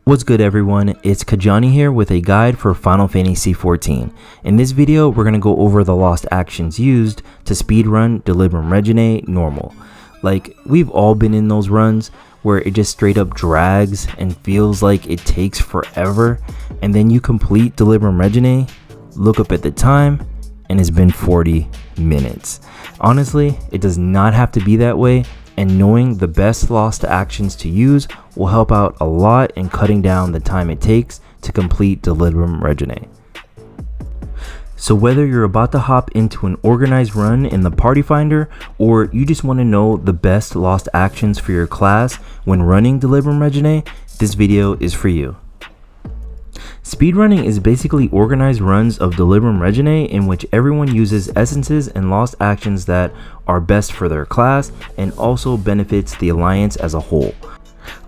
What's good everyone, it's Kajani here with a guide for Final Fantasy XIV. In this video, we're going to go over the lost actions used to speedrun Delubrum Reginae Normal. Like, we've all been in those runs where it just straight up drags and feels like it takes forever, and then you complete Delubrum Reginae, look up at the time, and it's been 40 minutes. Honestly, it does not have to be that way, and knowing the best lost actions to use will help out a lot in cutting down the time it takes to complete Delubrum Reginae. So whether you're about to hop into an organized run in the party finder, or you just want to know the best lost actions for your class when running Delubrum Reginae, this video is for you. Speedrunning is basically organized runs of Delubrum Reginae in which everyone uses essences and lost actions that are best for their class and also benefits the alliance as a whole.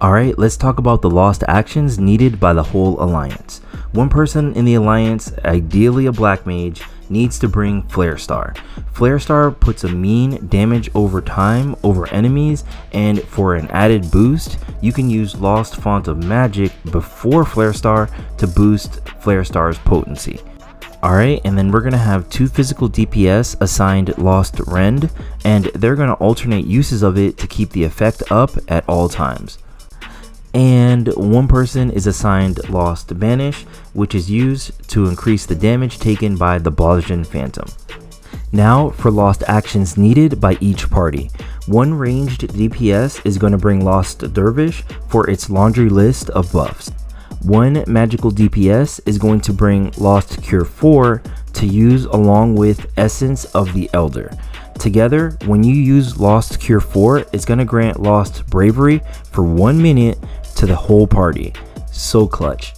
Alright, let's talk about the lost actions needed by the whole alliance. One person in the alliance, ideally a black mage, needs to bring Flare Star. Flare Star puts a mean damage over time over enemies, and for an added boost, you can use Lost Font of Magic before Flare Star to boost Flare Star's potency. Alright, and then we're going to have two physical DPS assigned Lost Rend, and they're going to alternate uses of it to keep the effect up at all times. And one person is assigned Lost Banish, which is used to increase the damage taken by the Bludgeon Phantom. Now for lost actions needed by each party. One ranged DPS is going to bring Lost Dervish for its laundry list of buffs. One magical DPS is going to bring Lost Cure 4 to use along with Essence of the Elder. Together, when you use Lost Cure 4, it's going to grant Lost Bravery for 1 minute to the whole party. So clutch.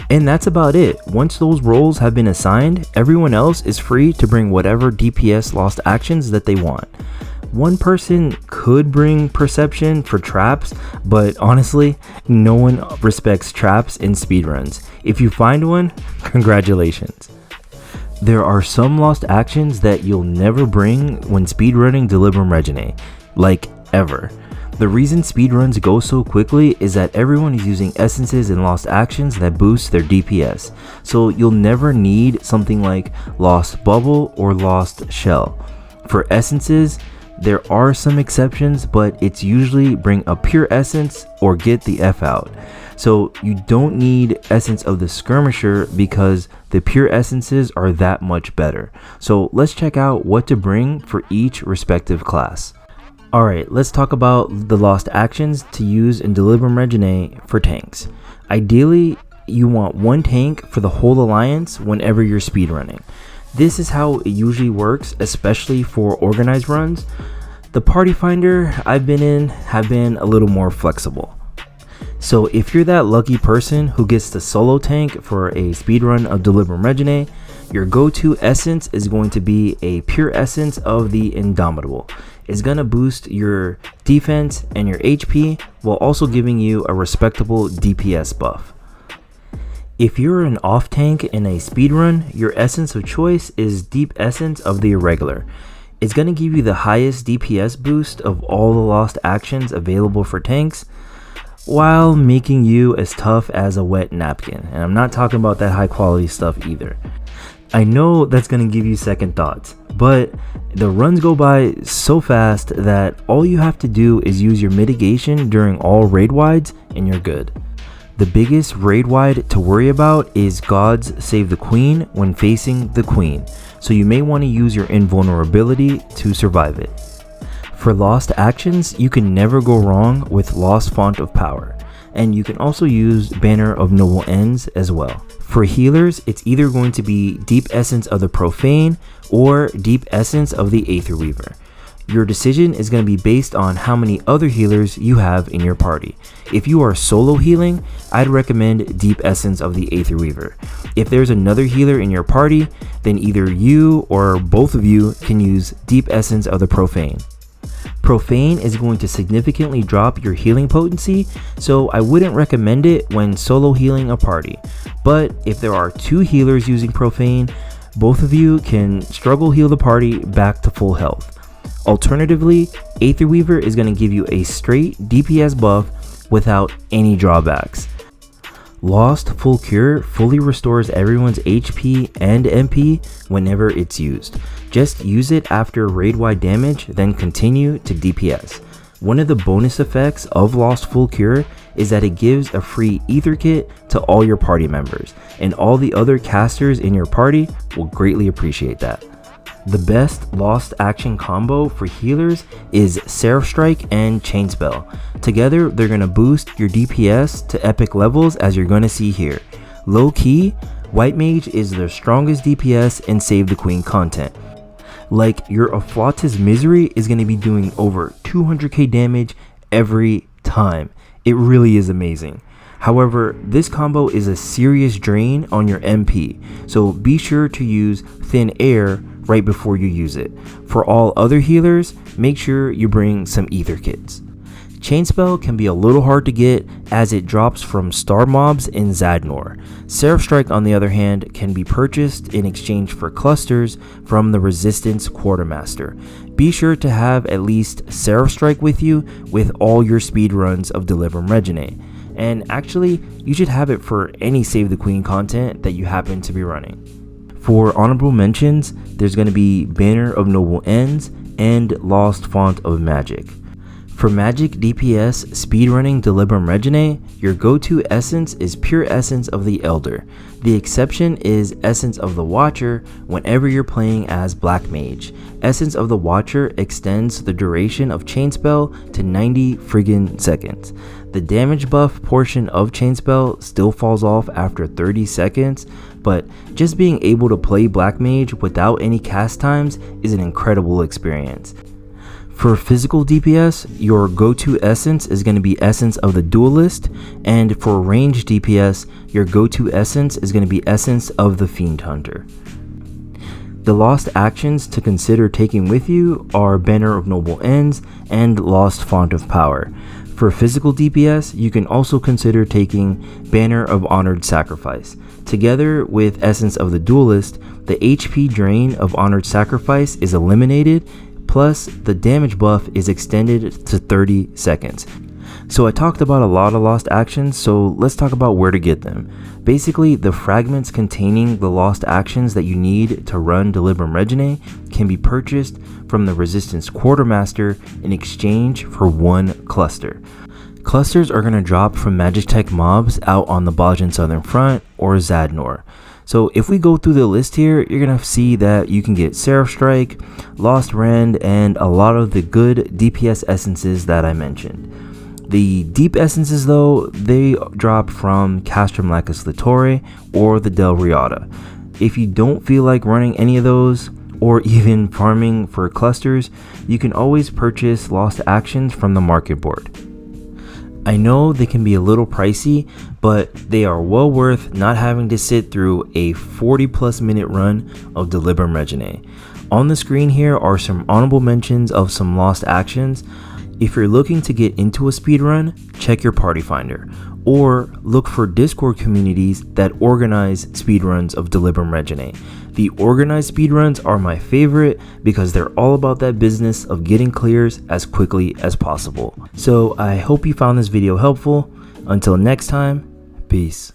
And that's about it. Once those roles have been assigned, everyone else is free to bring whatever DPS lost actions that they want. One person could bring Perception for traps, but honestly, no one respects traps in speedruns. If you find one, congratulations. There are some lost actions that you'll never bring when speedrunning Delubrum Reginae, like ever. The reason speedruns go so quickly is that everyone is using essences and lost actions that boost their DPS, so you'll never need something like Lost Bubble or Lost Shell. For essences, there are some exceptions, but it's usually bring a pure essence or get the F out. So you don't need Essence of the Skirmisher because the pure essences are that much better. So let's check out what to bring for each respective class. Alright, let's talk about the lost actions to use in Delubrum Reginae for tanks. Ideally, you want one tank for the whole alliance whenever you're speedrunning. This is how it usually works, especially for organized runs. The party finder I've been in have been a little more flexible. So if you're that lucky person who gets the solo tank for a speedrun of Delubrum Reginae, your go-to essence is going to be a pure essence of the Indomitable. It's going to boost your defense and your HP while also giving you a respectable DPS buff. If you're an off tank in a speedrun, your essence of choice is Deep Essence of the Irregular. It's going to give you the highest DPS boost of all the lost actions available for tanks, while making you as tough as a wet napkin. And I'm not talking about that high quality stuff either. I know that's going to give you second thoughts, but the runs go by so fast that all you have to do is use your mitigation during all raid wides and you're good. The biggest raid wide to worry about is Gods Save the Queen when facing the Queen, so you may want to use your invulnerability to survive it. For lost actions, you can never go wrong with Lost Font of Power, and you can also use Banner of Noble Ends as well. For healers, it's either going to be Deep Essence of the Profane or Deep Essence of the Aether Weaver. Your decision is going to be based on how many other healers you have in your party. If you are solo healing, I'd recommend Deep Essence of the Aether Weaver. If there's another healer in your party, then either you or both of you can use Deep Essence of the Profane. Profane is going to significantly drop your healing potency, so I wouldn't recommend it when solo healing a party. But if there are two healers using Profane, both of you can struggle heal the party back to full health. Alternatively, Aether Weaver is going to give you a straight DPS buff without any drawbacks. Lost Full Cure fully restores everyone's HP and MP whenever it's used. Just use it after raid-wide damage, then continue to DPS. One of the bonus effects of Lost Full Cure is that it gives a free ether kit to all your party members, and all the other casters in your party will greatly appreciate that. The best Lost action combo for healers is Seraph Strike and Chain Spell. Together, they're going to boost your DPS to epic levels, as you're going to see here. Low key, White Mage is their strongest DPS in Save the Queen content. Like, your Afflatus Misery is going to be doing over 200k damage every time. It really is amazing. However, this combo is a serious drain on your MP, so be sure to use Thin Air right before you use it. For all other healers, make sure you bring some ether kits. Chain Spell can be a little hard to get as it drops from star mobs in Zadnor. Seraph Strike, on the other hand, can be purchased in exchange for clusters from the Resistance Quartermaster. Be sure to have at least Seraph Strike with you with all your speedruns of Delubrum Reginae. And actually, you should have it for any Save the Queen content that you happen to be running. For honorable mentions, there's going to be Banner of Noble Ends and Lost Font of Magic. For magic DPS speedrunning Delubrum Reginae, your go-to essence is Pure Essence of the Elder. The exception is Essence of the Watcher whenever you're playing as Black Mage. Essence of the Watcher extends the duration of Chain Spell to 90 friggin' seconds. The damage buff portion of Chain Spell still falls off after 30 seconds, but just being able to play Black Mage without any cast times is an incredible experience. For physical DPS, your go-to essence is going to be Essence of the Duelist, and for range DPS, your go-to essence is going to be Essence of the Fiend Hunter. The lost actions to consider taking with you are Banner of Noble Ends and Lost Font of Power. For physical DPS, you can also consider taking Banner of Honored Sacrifice. Together with Essence of the Duelist, the HP drain of Honored Sacrifice is eliminated, plus the damage buff is extended to 30 seconds. So I talked about a lot of lost actions, so let's talk about where to get them. Basically, the fragments containing the lost actions that you need to run Delubrum Reginae can be purchased from the Resistance Quartermaster in exchange for one cluster. Clusters are going to drop from Magic Tech mobs out on the Bajan Southern Front or Zadnor. So if we go through the list here, you're going to see that you can get Seraph Strike, Lost Rend, and a lot of the good DPS essences that I mentioned. The deep essences though, they drop from Castrum Lacus Litore or the Del Riata. If you don't feel like running any of those, or even farming for clusters, you can always purchase lost actions from the market board. I know they can be a little pricey, but they are well worth not having to sit through a 40+ minute run of Delubrum Reginae. On the screen here are some honorable mentions of some lost actions. If you're looking to get into a speedrun, check your party finder, or look for Discord communities that organize speedruns of Delubrum Reginae. The organized speedruns are my favorite because they're all about that business of getting clears as quickly as possible. So I hope you found this video helpful. Until next time, peace.